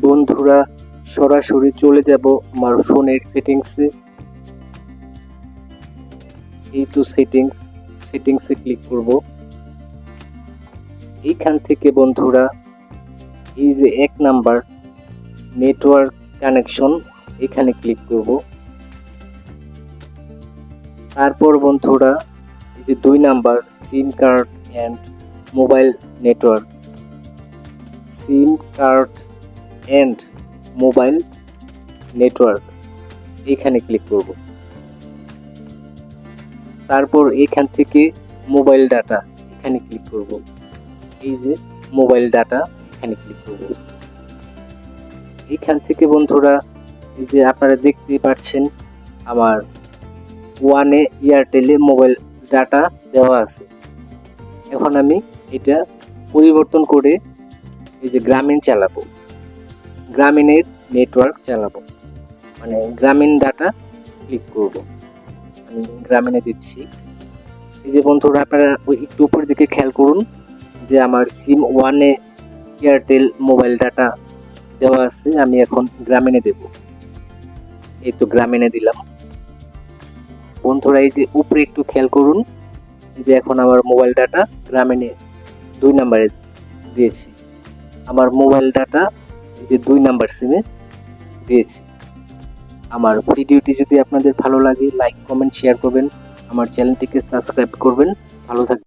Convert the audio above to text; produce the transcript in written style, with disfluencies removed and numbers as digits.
বন্ধুরা, সরাসরি চলে যাব আমার ফোনের সেটিংসে। এই তো সেটিংসে ক্লিক করব। এইখান থেকে বন্ধুরা এই যে 1 নাম্বার নেটওয়ার্ক কানেকশন, এখানে ক্লিক করব। তারপর বন্ধুরা এই যে 2 number sim card and mobile network, sim card and mobile network, এখানে ক্লিক করব। তারপর এখান থেকে মোবাইল ডাটা, এখানে ক্লিক করব। এই যে মোবাইল ডাটা, এখানে ক্লিক করব। এখান থেকে বন্ধুরা এই যে আপনারা দেখতে পাচ্ছেন আমার ওয়ানে এয়ারটেলে মোবাইল ডাটা দেওয়া আছে। এখন আমি এটা পরিবর্তন করে এই যে গ্রামীণ চালাবো, গ্রামীণের নেটওয়ার্ক চালাবো, মানে গ্রামীণ ডাটা ক্লিক করব। আমি গ্রামীণে দিচ্ছি। এই যে বন্ধুরা আপনারা ওই একটু উপর দিকে খেয়াল করুন যে আমার সিম ওয়ানে এয়ারটেল মোবাইল ডাটা দেওয়া আছে, আমি এখন গ্রামীণে দেব। এই তো গ্রামীণে দিলাম। বন্ধুরা এই যে উপরে একটু খেয়াল করুন যে এখন আমার মোবাইল ডাটা গ্রামীণে 2 নাম্বারে দিয়েছি। আমার মোবাইল ডাটা এই যে 2 নাম্বার সিমে দিয়েছি। আমার ভিডিওটি যদি আপনাদের ভালো লাগে লাইক কমেন্ট শেয়ার করবেন, আমার চ্যানেলটিকে সাবস্ক্রাইব করবেন। ভালো থাকবেন।